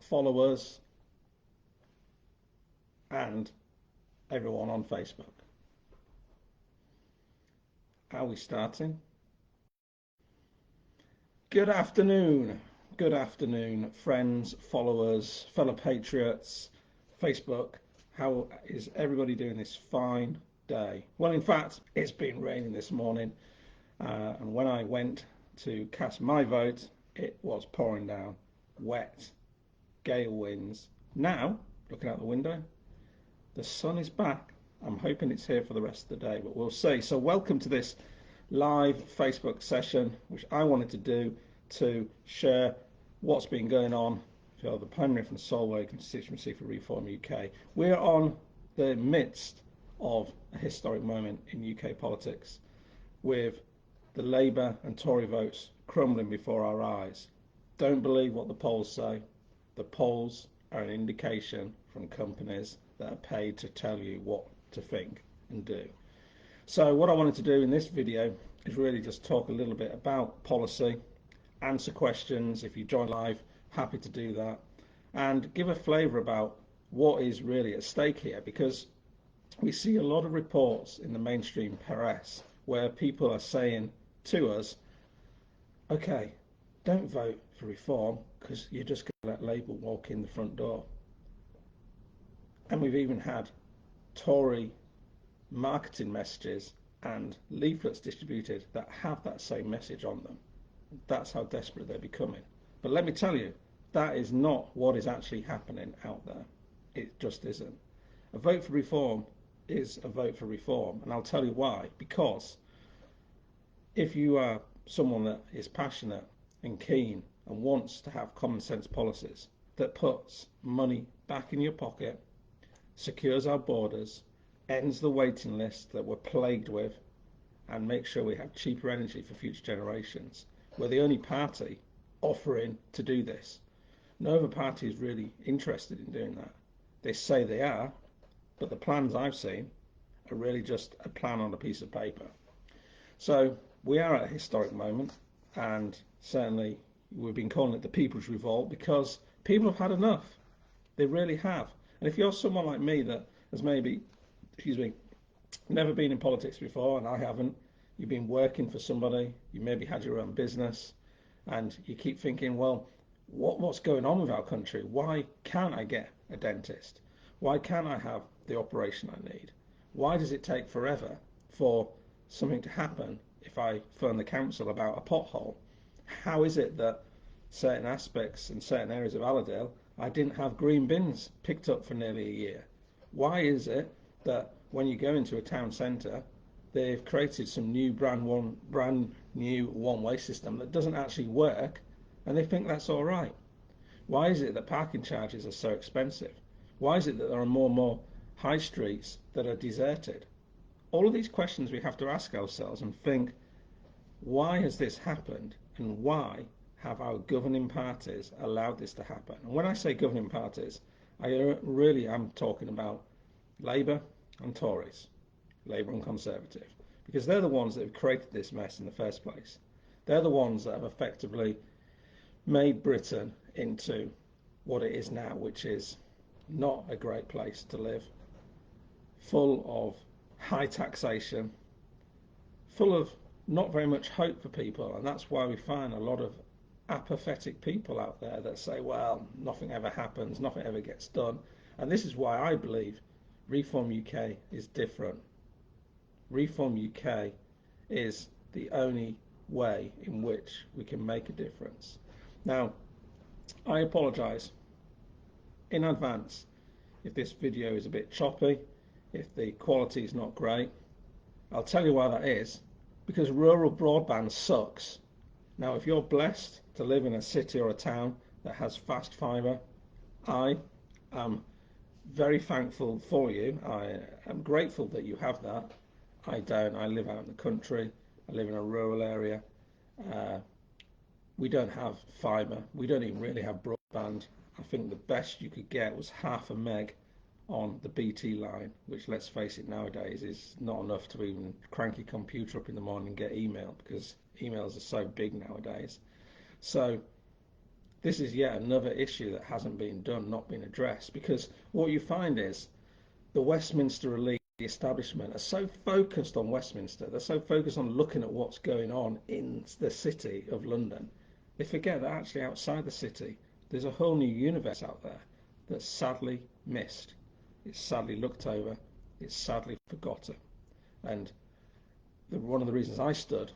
followers, and everyone on Facebook. Are we starting? Good afternoon, friends, followers, fellow patriots, Facebook. How is everybody doing this fine day? Well, in fact, it's been raining this morning, and when I went to cast my vote, it was pouring down, wet, gale winds. Now, looking out the window, the sun is back. I'm hoping it's here for the rest of the day, but we'll see. So welcome to this live Facebook session, which I wanted to do to share what's been going on for the Penrith and Solway constituency for ReformUK. We're on the midst of a historic moment in UK politics, with the Labour and Tory votes crumbling before our eyes. Don't believe what the polls say. The polls are an indication from companies that are paid to tell you what to think and do. So what I wanted to do in this video is really just talk a little bit about policy, answer questions. If you join live, happy to do that, and give a flavour about what is really at stake here, because we see a lot of reports in the mainstream press where people are saying to us, okay, don't vote for reform because you're just going to let Labour walk in the front door. And we've even had Tory marketing messages and leaflets distributed that have that same message on them. That's how desperate they're becoming. But let me tell you, that is not what is actually happening out there. It just isn't. A vote for reform is a vote for reform, and I'll tell you why. Because if you are someone that is passionate and keen and wants to have common sense policies that puts money back in your pocket, secures our borders, ends the waiting list that we're plagued with, and makes sure we have cheaper energy for future generations, we're the only party offering to do this. No other party is really interested in doing that. They say they are, but the plans I've seen are really just a plan on a piece of paper. So we are at a historic moment, and certainly we've been calling it the People's Revolt because people have had enough. They really have. And if you're someone like me that has maybe, never been in politics before, and I haven't, you've been working for somebody, you maybe had your own business, and you keep thinking, well, what's going on with our country? Why can't I get a dentist? Why can't I have the operation I need? Why does it take forever for something to happen if I phone the council about a pothole? How is it that certain aspects and certain areas of Allerdale, I didn't have green bins picked up for nearly a year? Why is it that when you go into a town centre, they've created some new brand new one-way system that doesn't actually work, and they think that's all right? Why is it that parking charges are so expensive? Why is it that there are more and more high streets that are deserted? All of these questions we have to ask ourselves and think, why has this happened, and why have our governing parties allowed this to happen? And when I say governing parties, I really am talking about Labour and Tories, Labour and Conservative, because they're the ones that have created this mess in the first place. They're the ones that have effectively made Britain into what it is now, which is not a great place to live, full of high taxation, full of not very much hope for people. And that's why we find a lot of apathetic people out there that say, well, nothing ever happens, nothing ever gets done. And this is why I believe ReformUK is different. ReformUK is the only way in which we can make a difference. Now, I apologise in advance if this video is a bit choppy, if the quality is not great. I'll tell you why that is, because rural broadband sucks. Now, if you're blessed to live in a city or a town that has fast fibre, I am very thankful for you. I am grateful that you have that. I don't. I live out in the country. I live in a rural area. We don't have fibre. We don't even really have broadband. I think the best you could get was half a meg on the BT line, which, let's face it, nowadays is not enough to even crank your computer up in the morning and get email, because emails are so big nowadays. So This is yet another issue that hasn't been done, not been addressed, because what you find is the Westminster elite, the establishment, are so focused on Westminster, they're so focused on looking at what's going on in the city of London, they forget that actually outside the city, there's a whole new universe out there that's sadly missed. It's sadly looked over, it's sadly forgotten. And one of the reasons I stood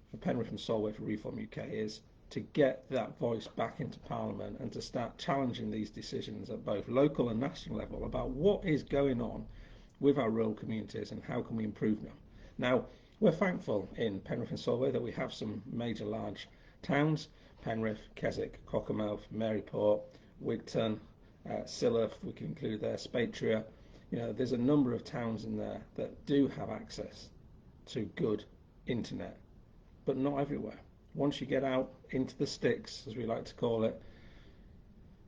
for Penrith and Solway for Reform UK is to get that voice back into Parliament and to start challenging these decisions at both local and national level about what is going on with our rural communities and how can we improve them. Now, we're thankful in Penrith and Solway that we have some major large towns: Penrith, Keswick, Cockermouth, Maryport, Wigton, Silloth, we can include there, Spatria. There's a number of towns in there that do have access to good internet, but not everywhere. Once you get out into the sticks, as we like to call it,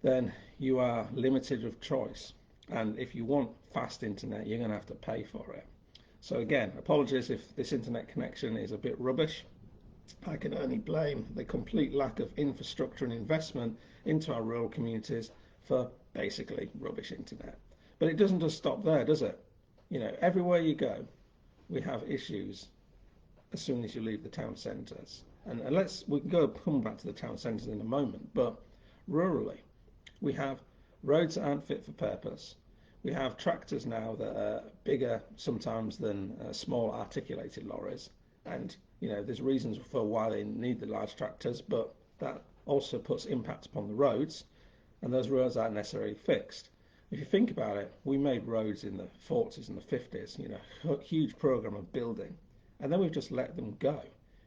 then you are limited of choice. And if you want fast internet, you're going to have to pay for it. So again, apologies if this internet connection is a bit rubbish. I can only blame the complete lack of infrastructure and investment into our rural communities for basically rubbish internet. But it doesn't just stop there, does it? Everywhere you go, we have issues as soon as you leave the town centres. And we can come back to the town centres in a moment, but rurally, we have roads that aren't fit for purpose. We have tractors now that are bigger sometimes than small articulated lorries. And, there's reasons for why they need the large tractors, but that also puts impact upon the roads, and those roads aren't necessarily fixed. If you think about it, we made roads in the 40s and the 50s, a huge program of building, and then we've just let them go.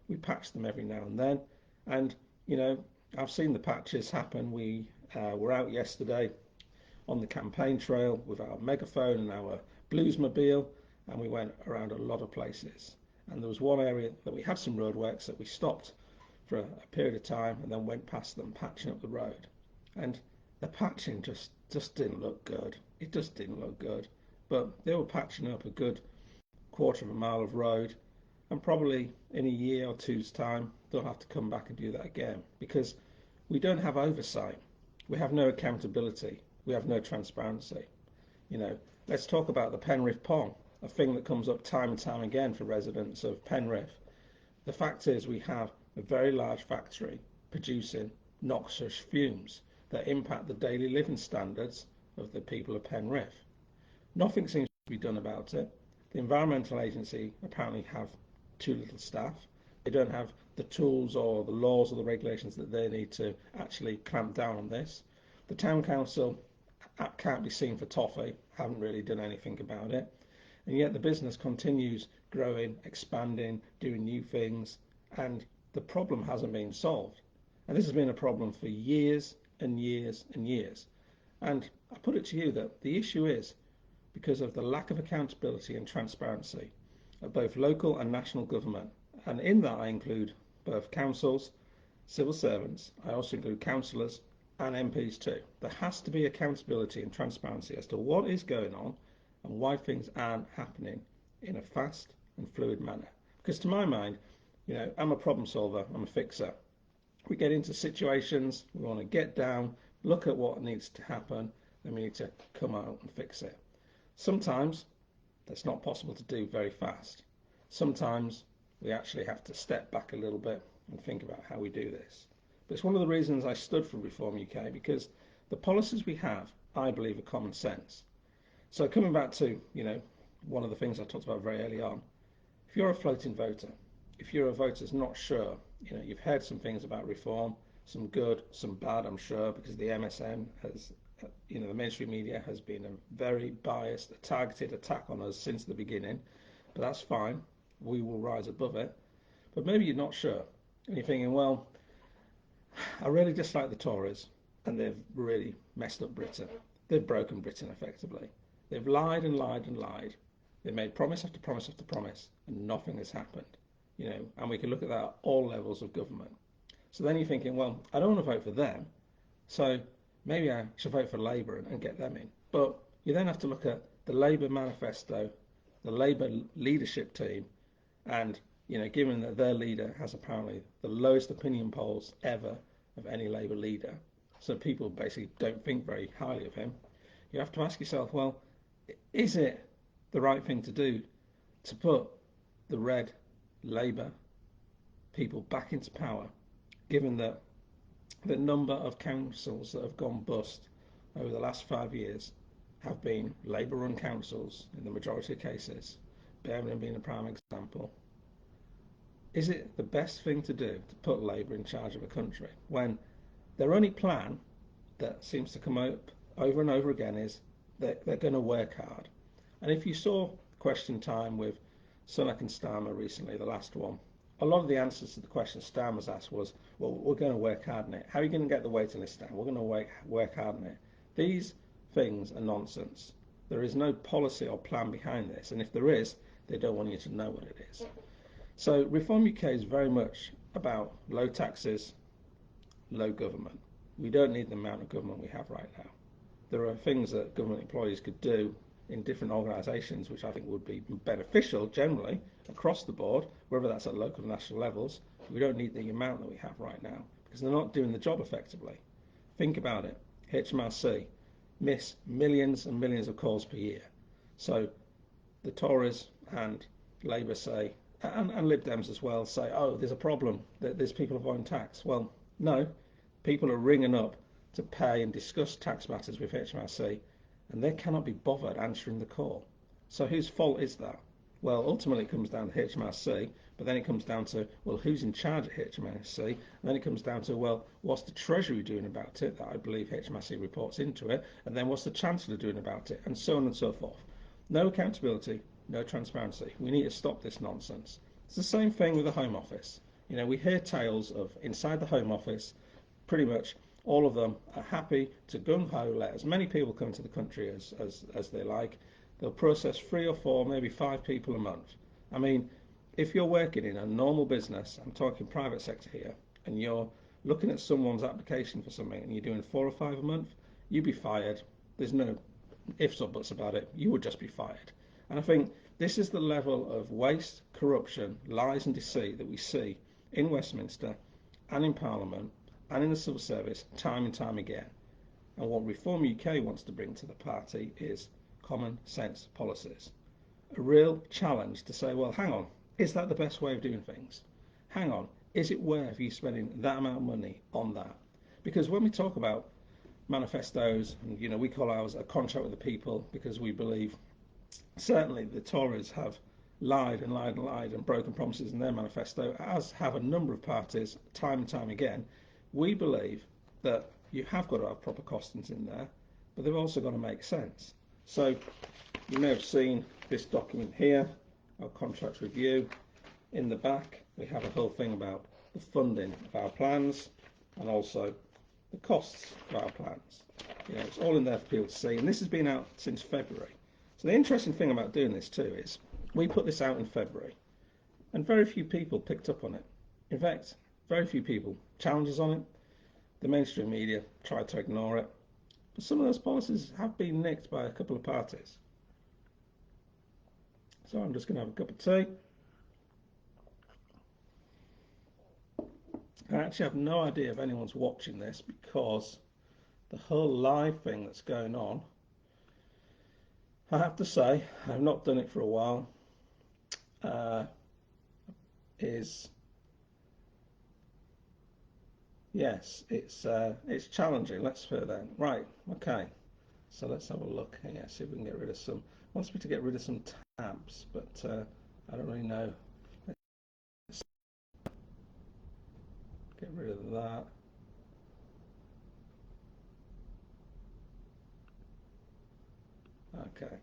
We patch them every now and then, and I've seen the patches happen. We were out yesterday on the campaign trail with our megaphone and our bluesmobile, and we went around a lot of places. And there was one area that we had some roadworks that we stopped for a period of time and then went past them patching up the road, and the patching just didn't look good. It just didn't look good. But they were patching up a good quarter of a mile of road, and probably in a year or two's time they'll have to come back and do that again, because we don't have oversight, we have no accountability, we have no transparency. Let's talk about the Penrith Pond, a thing that comes up time and time again for residents of Penrith. The fact is we have a very large factory producing noxious fumes that impact the daily living standards of the people of Penrith. Nothing seems to be done about it. The Environmental Agency apparently have too little staff. They don't have the tools or the laws or the regulations that they need to actually clamp down on this. The Town Council can't be seen for toffee, haven't really done anything about it. And yet the business continues growing, expanding, doing new things, and the problem hasn't been solved. And this has been a problem for years and years and years. And I put it to you that the issue is because of the lack of accountability and transparency at both local and national government. And in that I include both councils, civil servants, I also include councillors and MPs too. There has to be accountability and transparency as to what is going on and why things aren't happening in a fast and fluid manner. Because to my mind, I'm a problem solver, I'm a fixer. We get into situations, we want to get down, look at what needs to happen, then we need to come out and fix it. Sometimes that's not possible to do very fast. Sometimes we actually have to step back a little bit and think about how we do this. But it's one of the reasons I stood for Reform UK, because the policies we have, I believe, are common sense. So coming back to, one of the things I talked about very early on, if you're a floating voter, if you're a voter that's not sure, you've heard some things about reform, some good, some bad, I'm sure, because the MSN has, the mainstream media has been a very biased, a targeted attack on us since the beginning, but that's fine. We will rise above it. But maybe you're not sure, and you're thinking, well, I really dislike the Tories, and they've really messed up Britain. They've broken Britain effectively. They've lied and lied and lied. They've made promise after promise after promise, and nothing has happened. And we can look at that at all levels of government. So then you're thinking, well, I don't want to vote for them, so maybe I should vote for Labour and get them in. But you then have to look at the Labour manifesto, the Labour leadership team, and given that their leader has apparently the lowest opinion polls ever, of any Labour leader, so people basically don't think very highly of him. You have to ask yourself, well, is it the right thing to do to put the red Labour people back into power, given that the number of councils that have gone bust over the last 5 years have been Labour-run councils in the majority of cases, Birmingham being a prime example? Is it the best thing to do to put Labour in charge of a country when their only plan that seems to come up over and over again is that they're going to work hard? And if you saw Question Time with Sunak and Starmer recently, the last one, a lot of the answers to the question Starmer's asked was, well, we're going to work hard on it. How are you going to get the waiting list down? We're going to work hard on it. These things are nonsense. There is no policy or plan behind this, and if there is, they don't want you to know what it is. So Reform UK is very much about low taxes, low government. We don't need the amount of government we have right now. There are things that government employees could do in different organisations which I think would be beneficial generally across the board, whether that's at local and national levels. We don't need the amount that we have right now because they're not doing the job effectively. Think about it. HMRC miss millions and millions of calls per year. So the Tories and Labour say, and Lib Dems as well, say, oh, there's a problem, that there's people avoiding tax. Well, no, people are ringing up to pay and discuss tax matters with HMRC, and they cannot be bothered answering the call. So whose fault is that? Well, ultimately it comes down to HMRC, but then it comes down to, well, who's in charge of HMRC? And then it comes down to, well, what's the Treasury doing about it, that I believe HMRC reports into it, and then what's the Chancellor doing about it, and so on and so forth. No accountability, no transparency. We need to stop this nonsense. It's the same thing with the Home Office. You know, we hear tales of inside the Home Office, pretty much all of them are happy to gung-ho, let as many people come to the country as they like. They'll process 3 or 4, maybe 5 people a month. I mean, if you're working in a normal business, I'm talking private sector here, and you're looking at someone's application for something and you're doing 4 or 5 a month, you'd be fired. There's no ifs or buts about it. You would just be fired. And I think this is the level of waste, corruption, lies and deceit that we see in Westminster and in Parliament and in the civil service time and time again. And what Reform UK wants to bring to the party is common sense policies. A real challenge to say, well, hang on, is that the best way of doing things? Hang on, is it worth you spending that amount of money on that? Because when we talk about manifestos, and you know, we call ours a contract with the people because we believe certainly the Tories have lied and lied and lied and broken promises in their manifesto, as have a number of parties time and time again. We believe that you have got to have proper costings in there, but they've also got to make sense. So you may have seen this document here, our contract review. In the back, we have a whole thing about the funding of our plans and also the costs of our plans. You know, it's all in there for people to see, and this has been out since February. So the interesting thing about doing this too is we put this out in February, and very few people picked up on it. In fact, very few people challenged us on it. The mainstream media tried to ignore it. But some of those policies have been nicked by a couple of parties. So I'm just going to have a cup of tea. I actually have no idea if anyone's watching this because the whole live thing that's going on, I have to say, I've not done it for a while, yes, it's challenging. Let's put it then. Right, okay. So let's have a look here, see if we can get rid of some. It wants me to get rid of some tabs, but I don't really know. Let's get rid of that. Okay,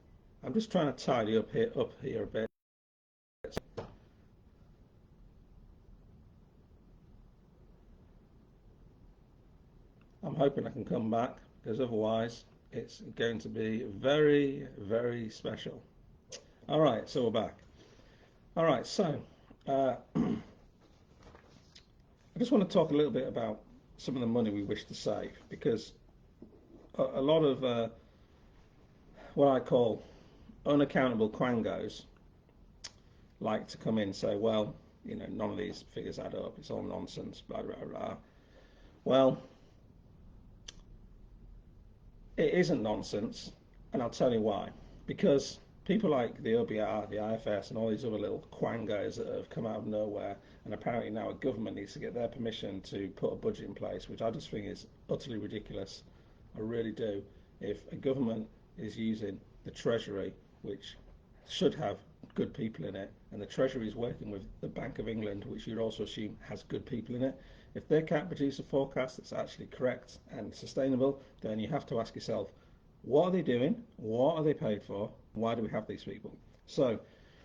I'm just trying to tidy up here a bit. I'm hoping I can come back because otherwise it's going to be very, very special. All right, so we're back. All right, so I just want to talk a little bit about some of the money we wish to save, because a lot of what I call unaccountable quangos like to come in and say, well, you know, none of these figures add up, it's all nonsense, blah, blah, blah. Well, it isn't nonsense, and I'll tell you why. Because people like the OBR, the IFS, and all these other little quangos that have come out of nowhere, and apparently now a government needs to get their permission to put a budget in place, which I just think is utterly ridiculous. I really do. If a government is using the Treasury, which should have good people in it, and the Treasury is working with the Bank of England, which you'd also assume has good people in it, if they can't produce a forecast that's actually correct and sustainable, then you have to ask yourself, what are they doing? What are they paid for? Why do we have these people? So,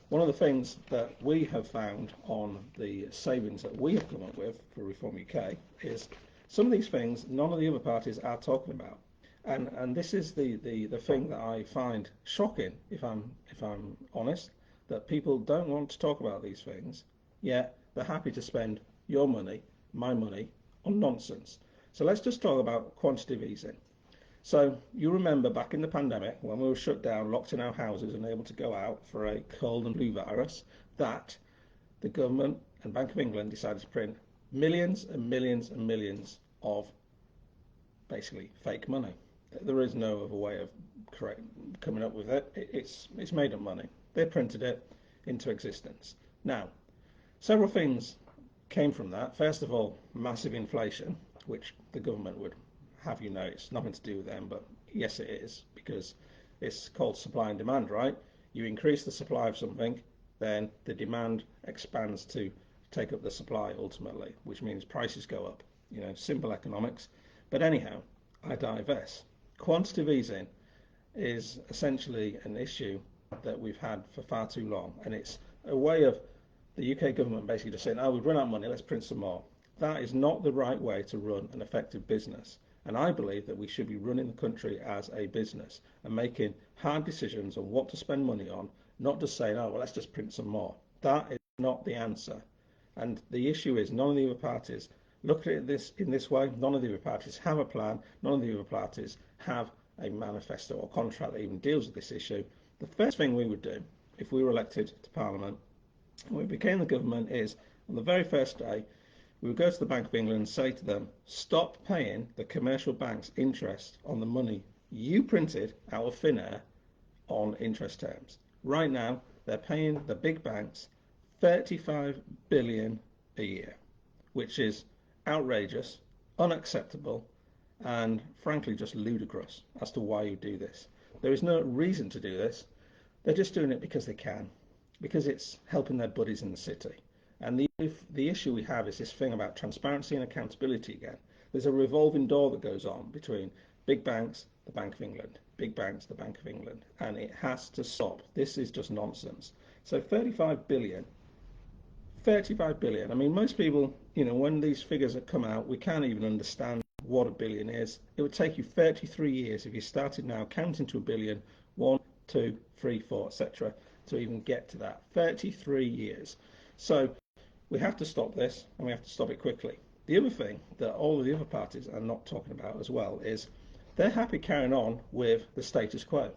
one of the things that we have found on the savings that we have come up with for Reform UK is some of these things none of the other parties are talking about. And this is the thing that I find shocking, if I'm honest, that people don't want to talk about these things, yet they're happy to spend your money, my money, on nonsense. So let's just talk about quantitative easing. So you remember back in the pandemic when we were shut down, locked in our houses, and able to go out for a cold and flu virus, that the government and Bank of England decided to print millions and millions and millions of basically fake money. There is no other way of coming up with it. It's made up money. They printed it into existence. Now, several things came from that. First of all, massive inflation, which the government would have you know it's nothing to do with them, but yes it is, because it's called supply and demand, right? You increase the supply of something, then the demand expands to take up the supply ultimately, which means prices go up. You know, simple economics. But anyhow, I digress. Quantitative easing is essentially an issue that we've had for far too long, and it's a way of the UK government basically just saying, oh, we've run out of money, let's print some more. That is not the right way to run an effective business. And I believe that we should be running the country as a business and making hard decisions on what to spend money on, not just saying, oh, well, let's just print some more. That is not the answer. And the issue is none of the other parties look at this in this way. None of the other parties have a plan. None of the other parties have a manifesto or contract that even deals with this issue. The first thing we would do if we were elected to Parliament and we became the government is, on the very first day, we would go to the Bank of England and say to them, stop paying the commercial banks interest on the money you printed out of thin air on interest terms. Right now, they're paying the big banks 35 billion a year, which is outrageous, unacceptable, and frankly just ludicrous as to why you do this. There is no reason to do this. They're just doing it because they can, because it's helping their buddies in the city. And the issue we have is this thing about transparency and accountability again. There's a revolving door that goes on between big banks, the Bank of England, big banks, the Bank of England, and it has to stop. This is just nonsense. So 35 billion, I mean, most people, you know, when these figures have come out, we can't even understand what a billion is. It would take you 33 years if you started now counting to a billion, 1, 2, 3, 4, etc., to even get to that. 33 years. So we have to stop this, and we have to stop it quickly. The other thing that all of the other parties are not talking about as well is they're happy carrying on with the status quo.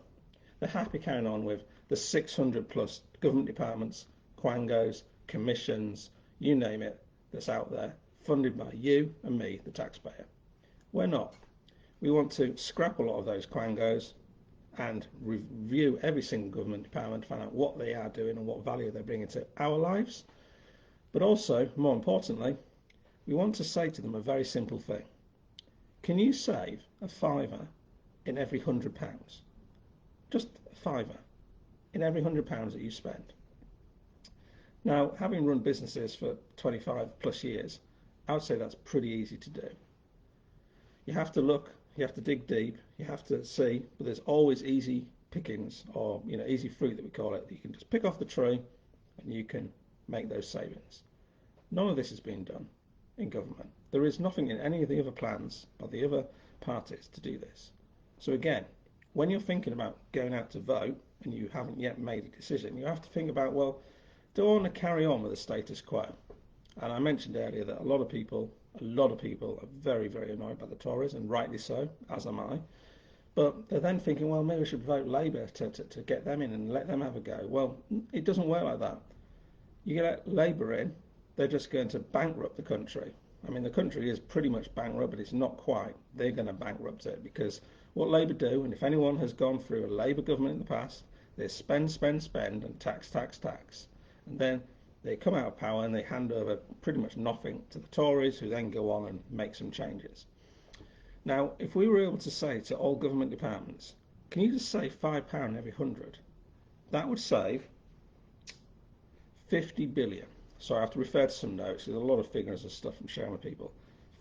They're happy carrying on with the 600 plus government departments, quangos, commissions, you name it, that's out there, funded by you and me, the taxpayer. We're not. We want to scrap a lot of those quangos and review every single government department to find out what they are doing and what value they're bringing to our lives. But also, more importantly, we want to say to them a very simple thing. Can you save a fiver in every £100? Just a fiver in every £100 that you spend. Now, having run businesses for 25 plus years, I would say that's pretty easy to do. You have to look, you have to dig deep, you have to see, but there's always easy pickings, or easy fruit that we call it, that you can just pick off the tree and you can make those savings. None of this is being done in government. There is nothing in any of the other plans by the other parties to do this. So again, when you're thinking about going out to vote and you haven't yet made a decision, you have to think about, well, do I want to carry on with the status quo? And I mentioned earlier that a lot of people are very, very annoyed by the Tories, and rightly so, as am I. But they're then thinking, well, maybe we should vote Labour to get them in and let them have a go. Well, it doesn't work like that. You get Labour in, they're just going to bankrupt the country. I mean, the country is pretty much bankrupt, but it's not quite. They're going to bankrupt it because what Labour do, and if anyone has gone through a Labour government in the past, they spend, spend, spend, and tax, tax, tax. And then they come out of power and they hand over pretty much nothing to the Tories, who then go on and make some changes. Now, if we were able to say to all government departments, can you just save £5 every 100? That would save 50 billion. So I have to refer to some notes. There's a lot of figures and stuff I'm sharing with people.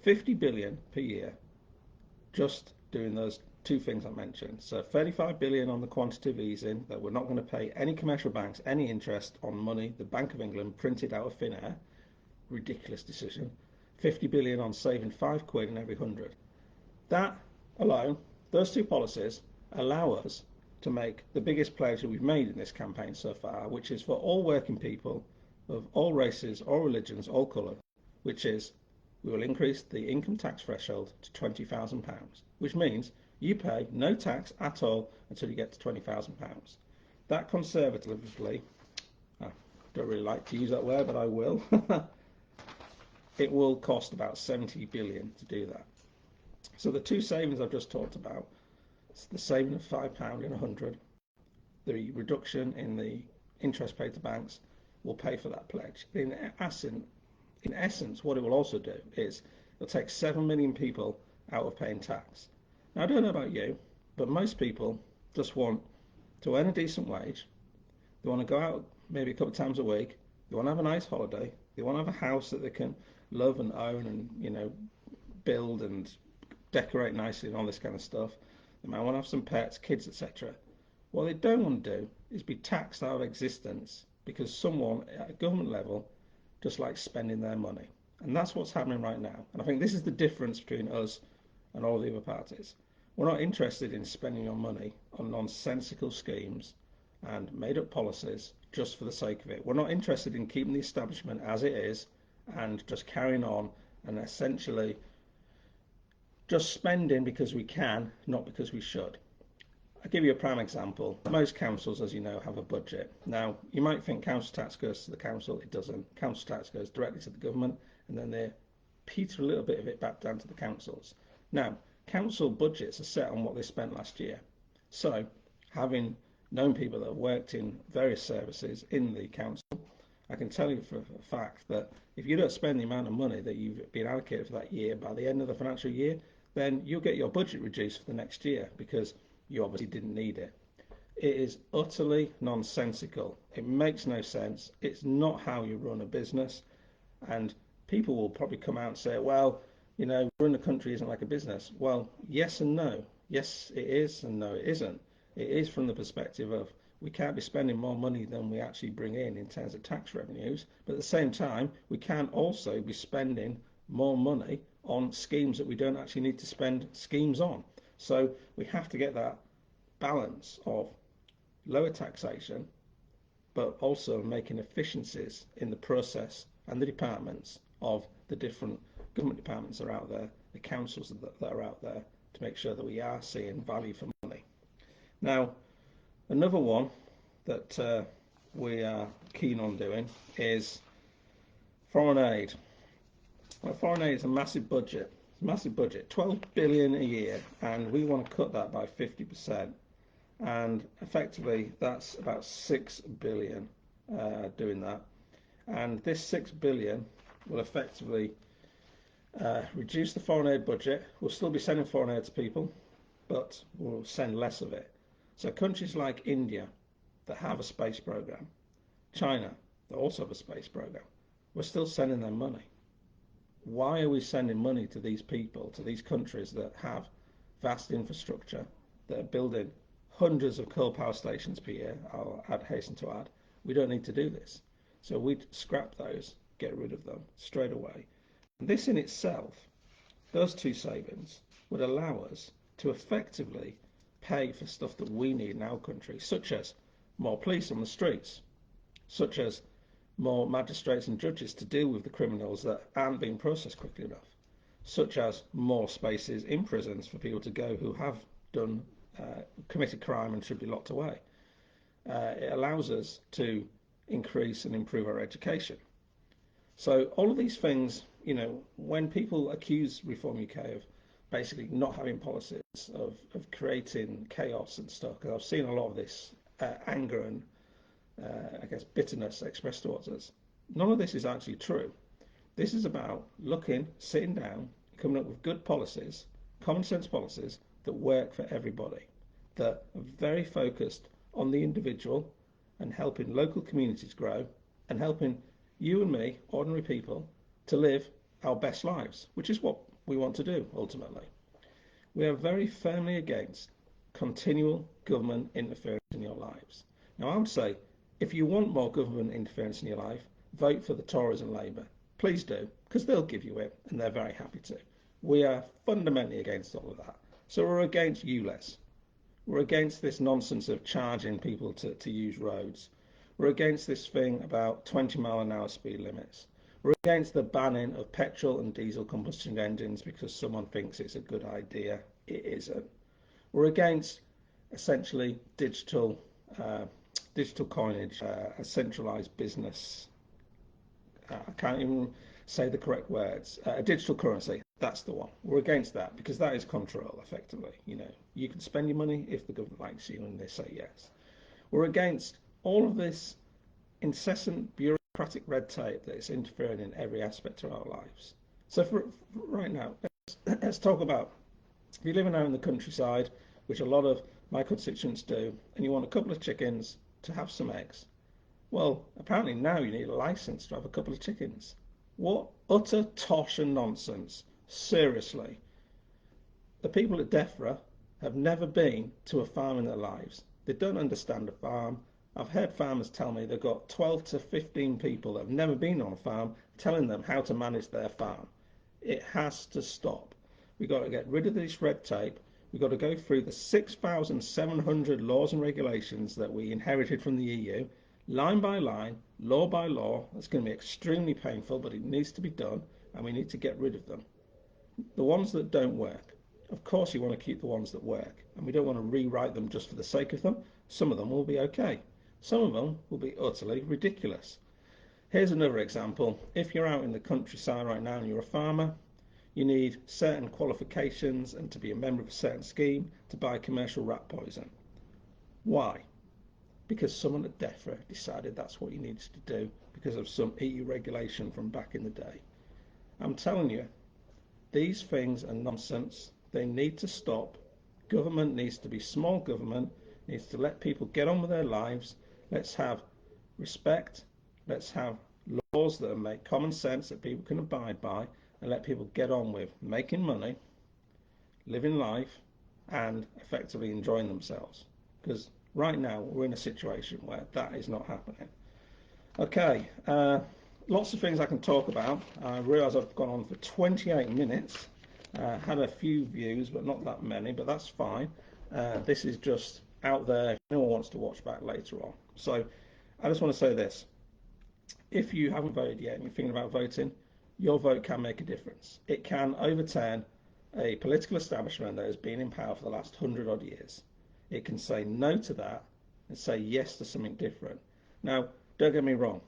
50 billion per year, just doing those two things I mentioned. So 35 billion on the quantitative easing, that we're not going to pay any commercial banks any interest on money the Bank of England printed out of thin air. Ridiculous decision. 50 billion on saving £5 in every 100. That alone, those two policies, allow us to make the biggest pledge that we've made in this campaign so far, which is for all working people of all races, all religions, all colour, which is we will increase the income tax threshold to £20,000, which means you pay no tax at all until you get to £20,000. That conservatively, I don't really like to use that word, but I will, it will cost about 70 billion to do that. So the two savings I've just talked about, the saving of £5 in 100, the reduction in the interest paid to banks, will pay for that pledge. In essence, what it will also do is it'll take 7 million people out of paying tax. Now, I don't know about you, but most people just want to earn a decent wage. They want to go out maybe a couple of times a week. They want to have a nice holiday. They want to have a house that they can love and own and, build and decorate nicely and all this kind of stuff. They might want to have some pets, kids, etc. What they don't want to do is be taxed out of existence because someone at a government level just likes spending their money. And that's what's happening right now. And I think this is the difference between us and all the other parties. We're not interested in spending your money on nonsensical schemes and made-up policies just for the sake of it. We're not interested in keeping the establishment as it is and just carrying on and essentially just spending because we can, not because we should. I'll give you a prime example. Most councils, as you know, have a budget. Now, you might think council tax goes to the council. It doesn't. Council tax goes directly to the government, and then they peter a little bit of it back down to the councils. Now, council budgets are set on what they spent last year. So, having known people that have worked in various services in the council, I can tell you for a fact that if you don't spend the amount of money that you've been allocated for that year by the end of the financial year, then you'll get your budget reduced for the next year because you obviously didn't need it. It is utterly nonsensical. It makes no sense. It's not how you run a business. And people will probably come out and say, well, running a country isn't like a business. Well, yes and no. Yes, it is, and no, it isn't. It is from the perspective of we can't be spending more money than we actually bring in terms of tax revenues. But at the same time, we can also be spending more money on schemes that we don't actually need to spend schemes on. So we have to get that balance of lower taxation, but also making efficiencies in the process and the departments of the different government departments that are out there, the councils that are out there, to make sure that we are seeing value for money. Now, another one that we are keen on doing is foreign aid. Well, foreign aid is a massive budget. Massive budget, 12 billion a year, and we want to cut that by 50%. And effectively, that's about 6 billion doing that. And this 6 billion will effectively reduce the foreign aid budget. We'll still be sending foreign aid to people, but we'll send less of it. So countries like India that have a space program, China that also have a space program, we're still sending them money. Why are we sending money to these people, to these countries that have vast infrastructure, that are building hundreds of coal power stations per year? I'd hasten to add, we don't need to do this. So we'd scrap those, get rid of them straight away. And this in itself, those two savings, would allow us to effectively pay for stuff that we need in our country, such as more police on the streets, such as more magistrates and judges to deal with the criminals that aren't being processed quickly enough, such as more spaces in prisons for people to go who have done committed crime and should be locked away. It allows us to increase and improve our education. So all of these things, when people accuse Reform UK of basically not having policies, of creating chaos and stuff, because I've seen a lot of this anger and I guess bitterness expressed towards us. None of this is actually true. This is about sitting down, coming up with good policies, common sense policies that work for everybody, that are very focused on the individual and helping local communities grow and helping you and me, ordinary people, to live our best lives, which is what we want to do ultimately. We are very firmly against continual government interference in your lives. Now, I would say, if you want more government interference in your life, vote for the Tories and Labour. Please do, because they'll give you it, and they're very happy to. We are fundamentally against all of that. So we're against ULEZ. We're against this nonsense of charging people to use roads. We're against this thing about 20-mile-an-hour speed limits. We're against the banning of petrol and diesel combustion engines because someone thinks it's a good idea. It isn't. We're against essentially digital coinage, a centralised business. I can't even say the correct words. A digital currency, that's the one. We're against that because that is control, effectively. You can spend your money if the government likes you and they say yes. We're against all of this incessant bureaucratic red tape that is interfering in every aspect of our lives. So for right now, let's talk about, if you're living out in the countryside, which a lot of my constituents do, and you want a couple of chickens to have some eggs, well, apparently now you need a license to have a couple of chickens. What utter tosh and nonsense. Seriously. The people at DEFRA have never been to a farm in their lives. They don't understand a farm. I've heard farmers tell me they've got 12 to 15 people that have never been on a farm telling them how to manage their farm. It has to stop. We've got to get rid of this red tape. We've got to go through the 6,700 laws and regulations that we inherited from the EU, line by line, law by law. It's going to be extremely painful, but it needs to be done, and we need to get rid of them. The ones that don't work, of course you want to keep the ones that work, and we don't want to rewrite them just for the sake of them. Some of them will be okay. Some of them will be utterly ridiculous. Here's another example. If you're out in the countryside right now and you're a farmer, you need certain qualifications and to be a member of a certain scheme to buy commercial rat poison. Why? Because someone at DEFRA decided that's what you needed to do because of some EU regulation from back in the day. I'm telling you, these things are nonsense. They need to stop. Government needs to be small government, needs to let people get on with their lives. Let's have respect. Let's have laws that make common sense that people can abide by, and let people get on with making money, living life, and effectively enjoying themselves. Because right now we're in a situation where that is not happening. Okay, lots of things I can talk about. I realise I've gone on for 28 minutes. Had a few views, but not that many, but that's fine. This is just out there if anyone wants to watch back later on. So I just want to say this. If you haven't voted yet and you're thinking about voting, your vote can make a difference. It can overturn a political establishment that has been in power for the last 100 odd years. It can say no to that and say yes to something different. Now, don't get me wrong,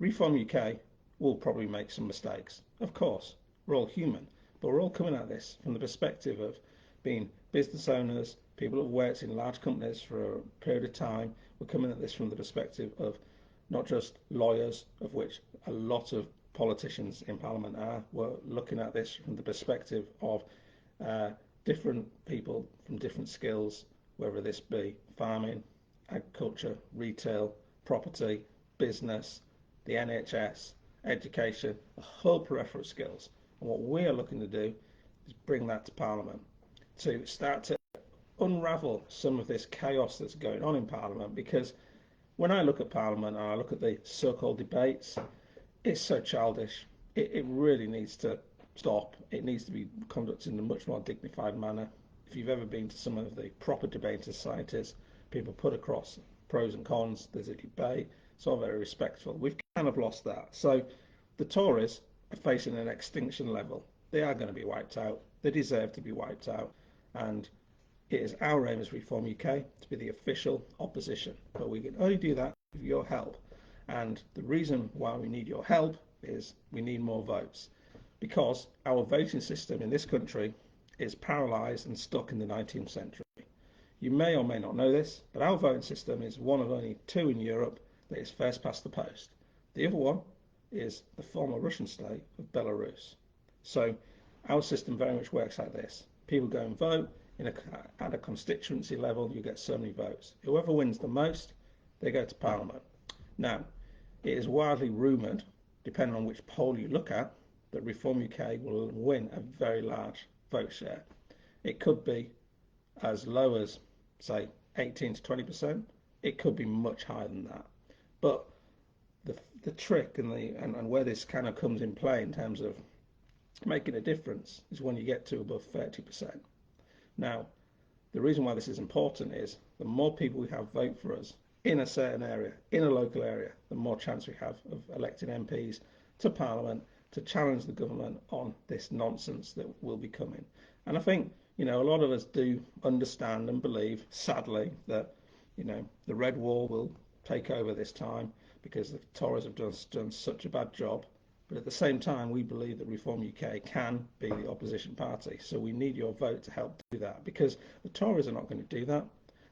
Reform UK will probably make some mistakes. Of course, we're all human, but we're all coming at this from the perspective of being business owners, people who have worked in large companies for a period of time. We're coming at this from the perspective of not just lawyers, of which a lot of politicians in Parliament are. We're looking at this from the perspective of different people from different skills, whether this be farming, agriculture, retail, property, business, the NHS, education, a whole plethora of skills. And what we are looking to do is bring that to Parliament to start to unravel some of this chaos that's going on in Parliament. Because when I look at Parliament and I look at the so-called debates, it's so childish. It really needs to stop. It needs to be conducted in a much more dignified manner. If you've ever been to some of the proper debate societies, people put across pros and cons, there's a debate, it's all very respectful. We've kind of lost that. So the Tories are facing an extinction level. They are going to be wiped out. They deserve to be wiped out. And it is our aim as Reform UK to be the official opposition. But we can only do that with your help. And the reason why we need your help is we need more votes. because our voting system in this country is paralysed and stuck in the 19th century. You may or may not know this, but our voting system is one of only two in Europe that is first past the post. The other one is the former Russian state of Belarus. So our system very much works like this. People go and vote at a constituency level, you get so many votes. Whoever wins the most, they go to Parliament. Now, it is widely rumoured, depending on which poll you look at, that Reform UK will win a very large vote share. It could be as low as, say, 18 to 20%. It could be much higher than that. But the trick and where this kind of comes in play in terms of making a difference is when you get to above 30%. Now, the reason why this is important is the more people we have vote for us in a certain area, in a local area, the more chance we have of electing MPs to Parliament to challenge the government on this nonsense that will be coming. And I think, a lot of us do understand and believe, sadly, that, the Red Wall will take over this time because the Tories have done such a bad job. But at the same time, we believe that Reform UK can be the opposition party. So we need your vote to help do that, because the Tories are not going to do that.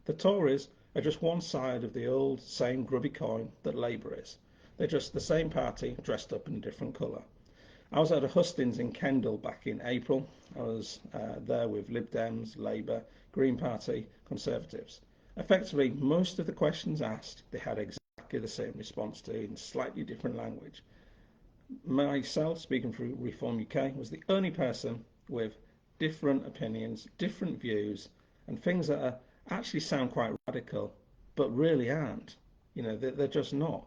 The Tories are just one side of the old same grubby coin that Labour is. They're just the same party dressed up in a different colour. I was at a hustings in Kendal back in April. I was there with Lib Dems, Labour, Green Party, Conservatives. Effectively, most of the questions asked, they had exactly the same response to in slightly different language. Myself, speaking for Reform UK, was the only person with different opinions, different views, and things that actually sound quite radical, but really aren't. They're just not.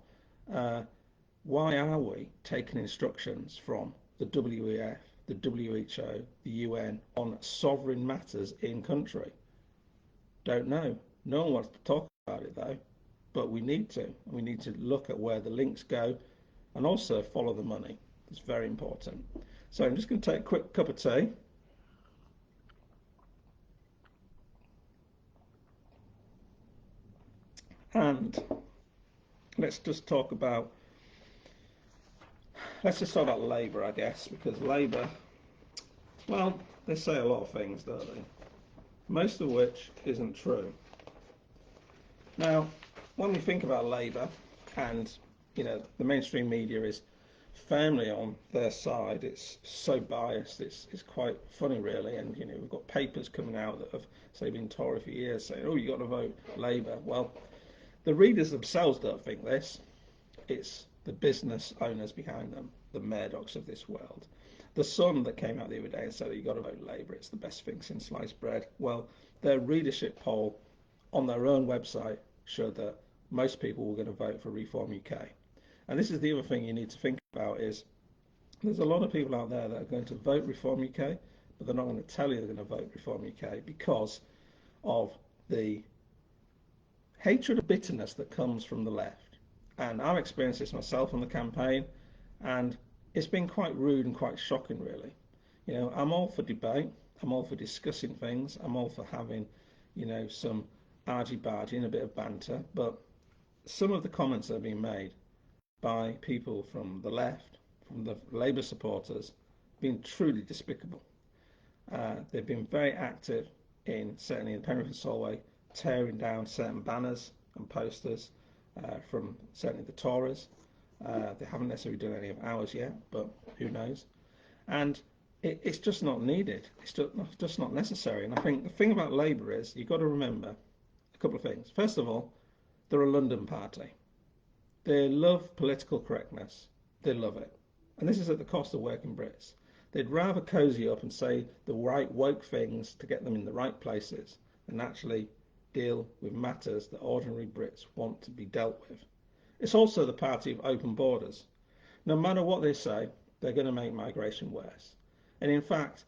Why are we taking instructions from the WEF, the WHO, the UN on sovereign matters in country? Don't know. No one wants to talk about it though, but we need to. We need to look at where the links go and also follow the money. It's very important. So I'm just going to take a quick cup of tea. And let's just talk about Labour, I guess, because Labour, well, they say a lot of things, don't they? Most of which isn't true. Now, when we think about Labour, and the mainstream media is firmly on their side, it's so biased, it's quite funny really. And we've got papers coming out that have, say, been Tory for years saying, oh, you've got to vote Labour. Well, the readers themselves don't think this. It's the business owners behind them, the Murdochs of this world. The Sun that came out the other day and said, you've got to vote Labour, it's the best thing since sliced bread. Well, their readership poll on their own website showed that most people were going to vote for Reform UK. And this is the other thing you need to think about is there's a lot of people out there that are going to vote Reform UK, but they're not going to tell you they're going to vote Reform UK because of the hatred and bitterness that comes from the left. And I've experienced this myself on the campaign, and it's been quite rude and quite shocking, really. I'm all for debate, I'm all for discussing things, I'm all for having, some argy-bargy and a bit of banter, but some of the comments that are being made by people from the left, from the Labour supporters, been truly despicable. They've been very active certainly in Penrith and Solway, tearing down certain banners and posters from certainly the Tories. They haven't necessarily done any of ours yet, but who knows? And it's just not needed. It's just not necessary. And I think the thing about Labour is you've got to remember a couple of things. First of all, they're a London party. They love political correctness. They love it. And this is at the cost of working Brits. They'd rather cosy up and say the right woke things to get them in the right places than actually deal with matters that ordinary Brits want to be dealt with. It's also the party of open borders. No matter what they say, they're going to make migration worse. And in fact,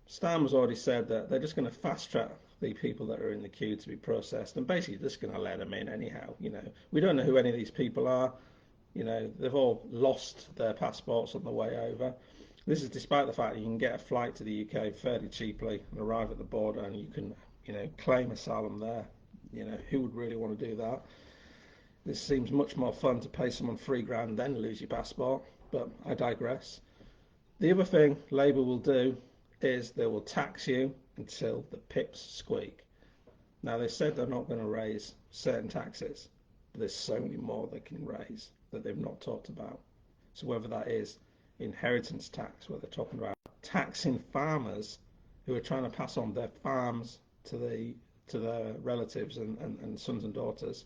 Starmer's already said that they're just going to fast track the people that are in the queue to be processed and basically just going to let them in anyhow. We don't know who any of these people are. They've all lost their passports on the way over. This is despite the fact that you can get a flight to the UK fairly cheaply and arrive at the border and you can, claim asylum there. Who would really want to do that? This seems much more fun to pay someone £3,000 then lose your passport, but I digress. The other thing Labour will do is they will tax you until the pips squeak. Now, they said they're not going to raise certain taxes, but there's so many more they can raise that they've not talked about. So whether that is inheritance tax, where they're talking about taxing farmers who are trying to pass on their farms to their relatives and sons and daughters,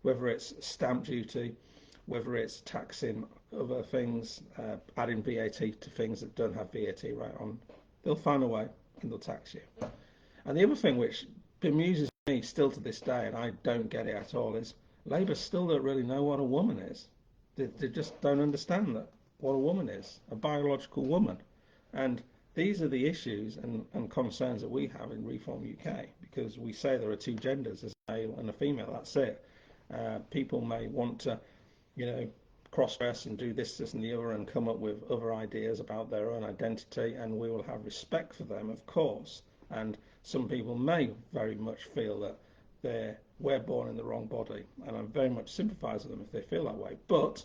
whether it's stamp duty, whether it's taxing other things, adding VAT to things that don't have VAT right on, they'll find a way and they'll tax you. And the other thing which bemuses me still to this day, and I don't get it at all, is Labour still don't really know what a woman is. They just don't understand that what a woman is, a biological woman. And these are the issues and concerns that we have in Reform UK, because we say there are two genders, there's a male and a female, that's it. People may want to, cross-dress and do this and the other and come up with other ideas about their own identity, and we will have respect for them, of course. And some people may very much feel that we're born in the wrong body, and I very much sympathise with them if they feel that way. But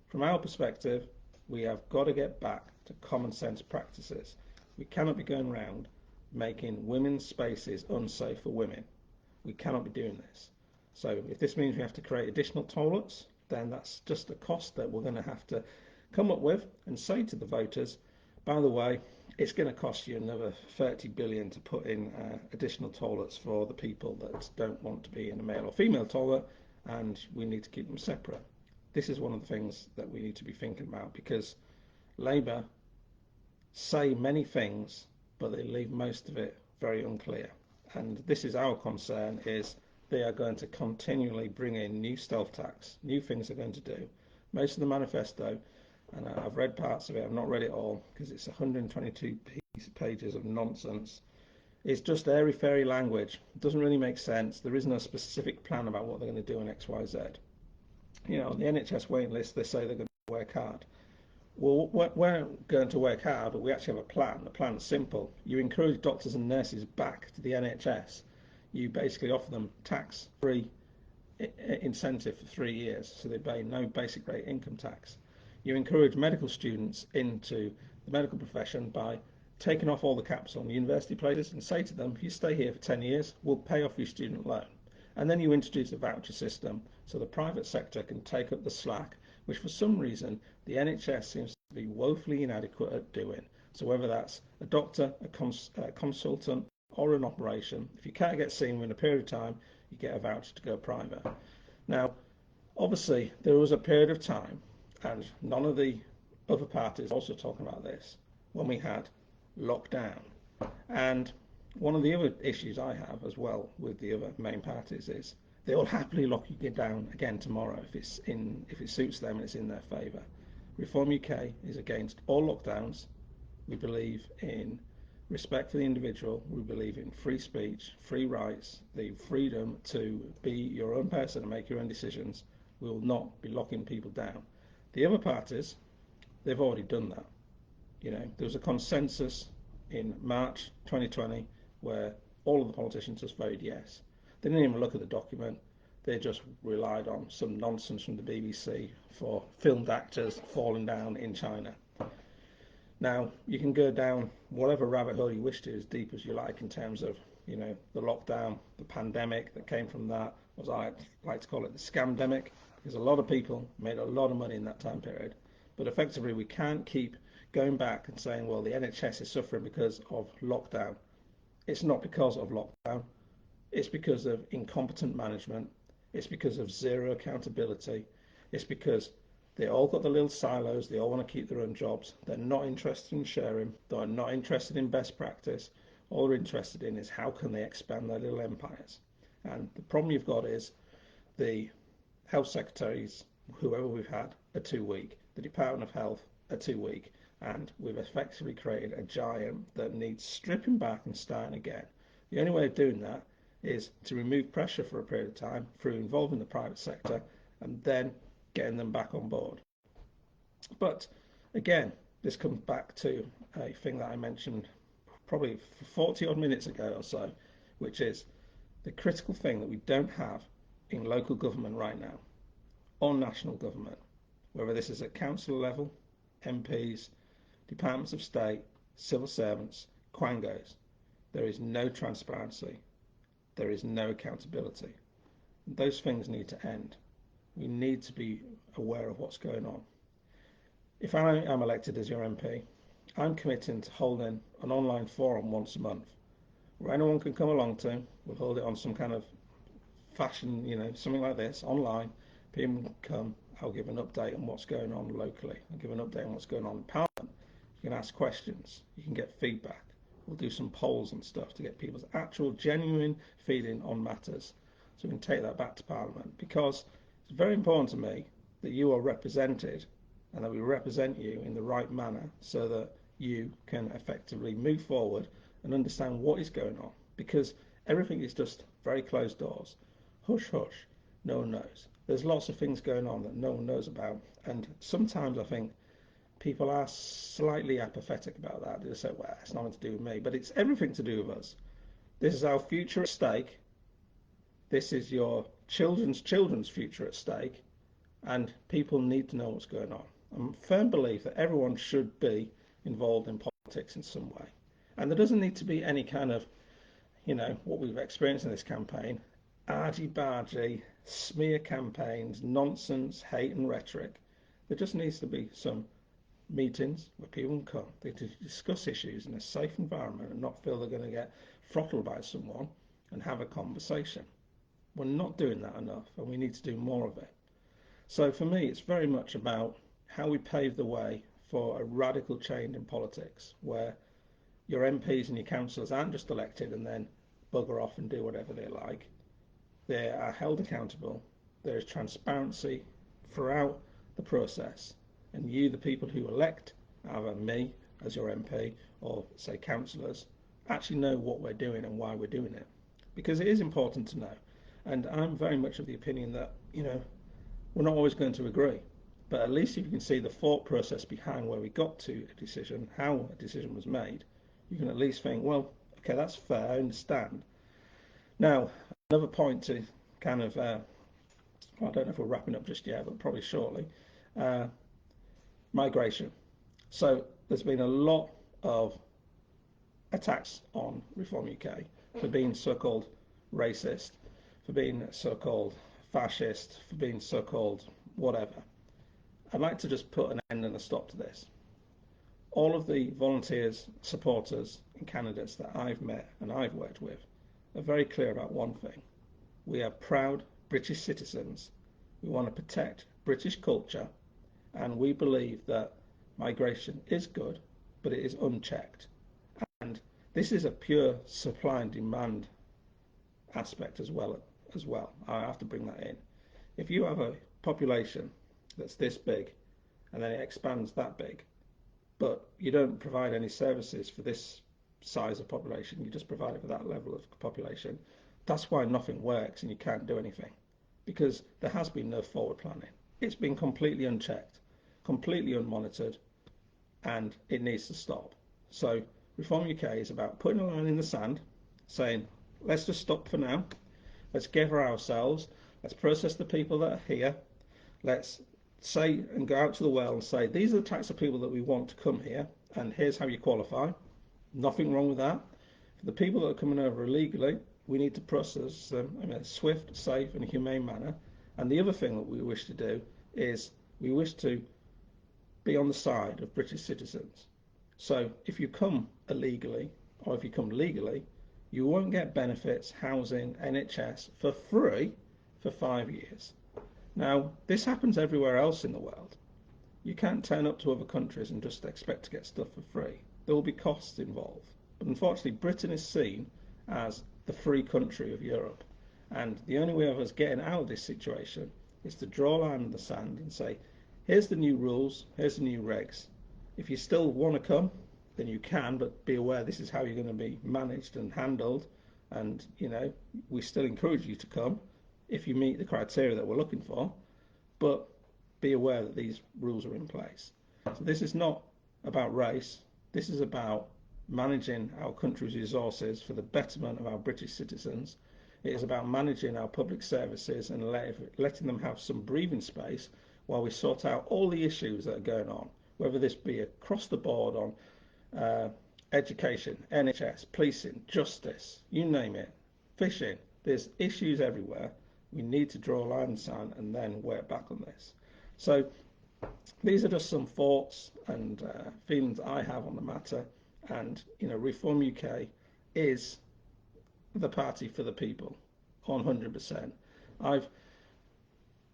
from our perspective, we have got to get back to common sense practices. We cannot be going around making women's spaces unsafe for women. We cannot be doing this. So if this means we have to create additional toilets, then that's just a cost that we're going to have to come up with and say to the voters, by the way, it's going to cost you another 30 billion to put in additional toilets for the people that don't want to be in a male or female toilet, and we need to keep them separate. This is one of the things that we need to be thinking about, because Labour say many things, but they leave most of it very unclear. And this is our concern, is they are going to continually bring in new stealth tax, new things they're going to do. Most of the manifesto, and I've read parts of it, I've not read it all, because it's 122 pages of nonsense. It's just airy-fairy language. It doesn't really make sense. There is no specific plan about what they're going to do in X, Y, Z. On the NHS waiting list, they say they're going to work hard. Well, we're going to work hard, but we actually have a plan. The plan's simple. You encourage doctors and nurses back to the NHS. You basically offer them tax-free incentive for 3 years, so they pay no basic rate income tax. You encourage medical students into the medical profession by taking off all the caps on university places and say to them, if you stay here for 10 years, we'll pay off your student loan. And then you introduce a voucher system so the private sector can take up the slack, which for some reason the NHS seems to be woefully inadequate at doing. So whether that's a doctor, a consultant, or an operation, if you can't get seen within a period of time, you get a voucher to go private. Now, obviously, there was a period of time, and none of the other parties also talking about this, when we had lockdown. And one of the other issues I have as well with the other main parties is they will happily lock you down again tomorrow if it suits them and it's in their favour. Reform UK is against all lockdowns. We believe in respect for the individual. We believe in free speech, free rights, the freedom to be your own person and make your own decisions. We will not be locking people down. The other parties, they've already done that. There was a consensus in March 2020 where all of the politicians just voted yes. They didn't even look at the document. They just relied on some nonsense from the BBC for filmed actors falling down in China. Now, you can go down whatever rabbit hole you wish to, as deep as you like, in terms of, the lockdown, the pandemic that came from that, as I like to call it, the scamdemic, because a lot of people made a lot of money in that time period. But effectively, we can't keep going back and saying, well, the NHS is suffering because of lockdown. It's not because of lockdown. It's because of incompetent management. It's because of zero accountability. It's because they all got the little silos. They all want to keep their own jobs. They're not interested in sharing. They're not interested in best practice. All they're interested in is how can they expand their little empires. And the problem you've got is the health secretaries, whoever we've had, are too weak. The Department of Health are too weak. And we've effectively created a giant that needs stripping back and starting again. The only way of doing that is to remove pressure for a period of time through involving the private sector and then getting them back on board. But again, this comes back to a thing that I mentioned probably 40 odd minutes ago or so, which is the critical thing that we don't have in local government right now, or national government, whether this is at council level, MPs, departments of state, civil servants, quangos. There is no transparency. There is no accountability. Those things need to end. We need to be aware of what's going on. If I am elected as your MP, I'm committing to holding an online forum once a month where anyone can come along to. We'll hold it on some kind of fashion, something like this, online. People can come. I'll give an update on what's going on locally. I'll give an update on what's going on in Parliament. You can ask questions. You can get feedback. We'll do some polls and stuff to get people's actual genuine feeling on matters. So we can take that back to Parliament, because it's very important to me that you are represented and that we represent you in the right manner so that you can effectively move forward and understand what is going on, because everything is just very closed doors. Hush, hush. No one knows. There's lots of things going on that no one knows about, and sometimes I think people are slightly apathetic about that. They say, well, it's nothing to do with me, but it's everything to do with us. This is our future at stake. This is your children's future at stake, and people need to know what's going on. I'm a firm belief that everyone should be involved in politics in some way. And there doesn't need to be any kind of, what we've experienced in this campaign, argy-bargy, smear campaigns, nonsense, hate and rhetoric. There just needs to be some meetings where people can come. They can discuss issues in a safe environment and not feel they're going to get throttled by someone, and have a conversation. We're not doing that enough, and we need to do more of it. So for me, it's very much about how we pave the way for a radical change in politics, where your MPs and your councillors aren't just elected and then bugger off and do whatever they like. They are held accountable. There is transparency throughout the process, and you, the people who elect either me as your MP or, say, councillors, actually know what we're doing and why we're doing it, because it is important to know. And I'm very much of the opinion that, we're not always going to agree, but at least if you can see the thought process behind where we got to a decision, how a decision was made, you can at least think, well, okay, that's fair, I understand. Now, another point to kind of, I don't know if we're wrapping up just yet, but probably shortly, migration. So there's been a lot of attacks on ReformUK for being so-called racist, for being so-called fascist, for being so-called whatever. I'd like to just put an end and a stop to this. All of the volunteers, supporters and candidates that I've met and I've worked with are very clear about one thing. We are proud British citizens. We want to protect British culture, and we believe that migration is good, but it is unchecked. And this is a pure supply and demand aspect as well. I have to bring that in. If you have a population that's this big and then it expands that big, but you don't provide any services for this size of population, you just provide it for that level of population, that's why nothing works and you can't do anything, because there has been no forward planning. It's been completely unchecked, completely unmonitored, and it needs to stop. So Reform UK is about putting a line in the sand, saying, let's just stop for now. Let's gather ourselves. Let's process the people that are here. Let's say and go out to the world and say, these are the types of people that we want to come here, and here's how you qualify. Nothing wrong with that. For the people that are coming over illegally, we need to process them in a swift, safe and humane manner. And the other thing that we wish to do is we wish to be on the side of British citizens. So if you come illegally or if you come legally, you won't get benefits, housing, NHS for free for 5 years. Now, this happens everywhere else in the world. You can't turn up to other countries and just expect to get stuff for free. There will be costs involved. But unfortunately, Britain is seen as the free country of Europe. And the only way of us getting out of this situation is to draw a line in the sand and say, here's the new rules, here's the new regs. If you still want to come, then you can, but be aware this is how you're going to be managed and handled. And, we still encourage you to come if you meet the criteria that we're looking for, but be aware that these rules are in place. So this is not about race. This is about managing our country's resources for the betterment of our British citizens. It is about managing our public services and letting them have some breathing space while we sort out all the issues that are going on. whether this be across the board on education, NHS, policing, justice, you name it, fishing. There's issues everywhere. We need to draw a line in the sand and then work back on this. So these are just some thoughts and feelings I have on the matter. And, Reform UK is the party for the people, 100%. I've,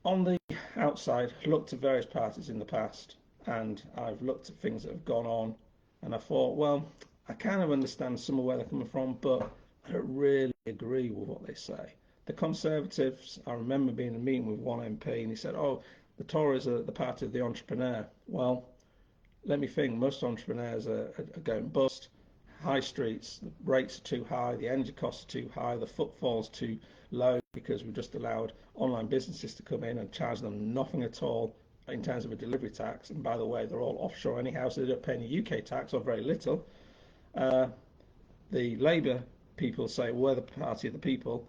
on the outside, looked at various parties in the past, and I've looked at things that have gone on, and I thought, well, I kind of understand some of where they're coming from, but I don't really agree with what they say. The Conservatives, I remember being in a meeting with one MP, and he said, oh, the Tories are the party of the entrepreneur. Well, let me think, most entrepreneurs are going bust. High streets, the rates are too high, the energy costs are too high, the footfall's too low because we've just allowed online businesses to come in and charge them nothing at all in terms of a delivery tax. And by the way, they're all offshore anyhow, so they don't pay any UK tax or very little. The Labour people say, well, we're the party of the people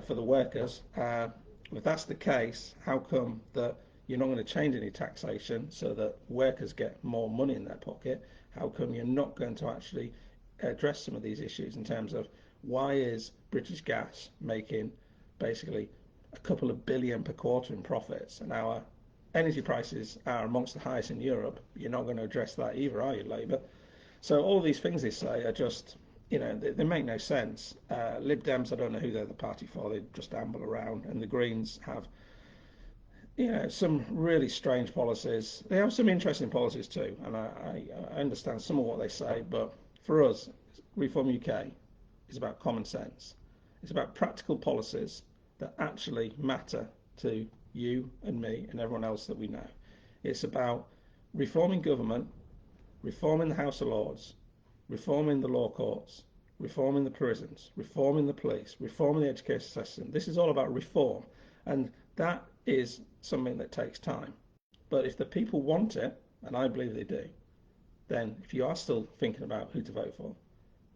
for the workers. If that's the case, how come that you're not going to change any taxation so that workers get more money in their pocket? How come you're not going to actually address some of these issues in terms of why is British Gas making basically a couple of billion per quarter in profits and our energy prices are amongst the highest in Europe? You're not going to address that either, are you, Labour? So all these things they say are just, they make no sense. Lib Dems, I don't know who they're the party for. They just amble around. And the Greens have, some really strange policies. They have some interesting policies too. And I understand some of what they say. But for us, Reform UK is about common sense. It's about practical policies that actually matter to you and me and everyone else that we know. It's about reforming government, reforming the House of Lords, reforming the law courts, reforming the prisons, reforming the police, reforming the education system. This is all about reform, and that is something that takes time. But if the people want it, and I believe they do, then if you are still thinking about who to vote for,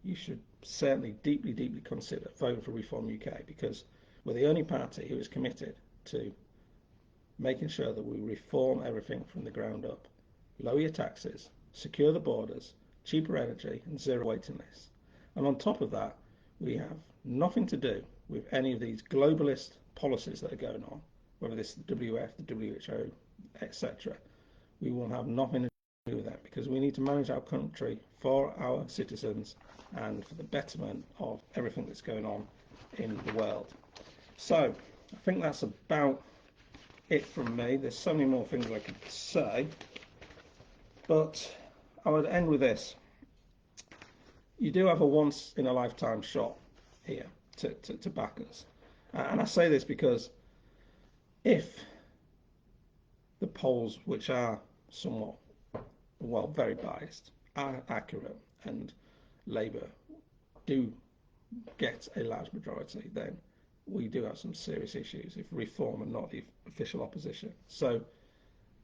you should certainly deeply, deeply consider voting for Reform UK, because we're the only party who is committed to making sure that we reform everything from the ground up. Lower your taxes, secure the borders, cheaper energy, and zero waiting lists. And on top of that, we have nothing to do with any of these globalist policies that are going on, whether this is the WF, the WHO, etc. We will have nothing to do with that, because we need to manage our country for our citizens and for the betterment of everything that's going on in the world. So I think that's about it from me. There's so many more things I could say, but I would end with this. You do have a once in a lifetime shot here to back us. And I say this because if the polls, which are somewhat, well, very biased, are accurate and Labour do get a large majority, then we do have some serious issues if Reform are not the official opposition. So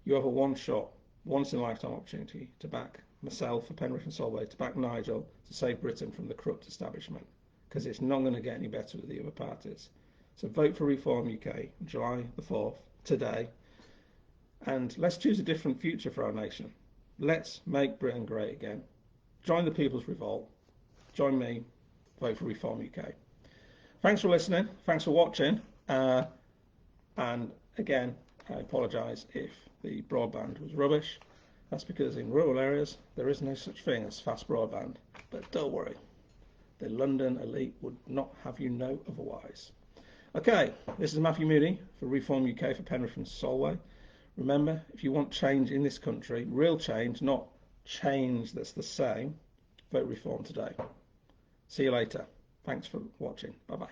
you have a once in a lifetime opportunity to back myself for Penrith and Solway, to back Nigel, to save Britain from the corrupt establishment, because it's not going to get any better with the other parties. So vote for Reform UK on July the 4th, today, and let's choose a different future for our nation. Let's make Britain great again. Join the People's Revolt. Join me. Vote for Reform UK. Thanks for listening. Thanks for watching. And again, I apologise if the broadband was rubbish. That's because in rural areas there is no such thing as fast broadband. But don't worry, the London elite would not have you know otherwise. Okay, this is Matthew Moody for Reform UK for Penrith and Solway. Remember, if you want change in this country, real change, not change that's the same, vote Reform today. See you later. Thanks for watching. Bye-bye.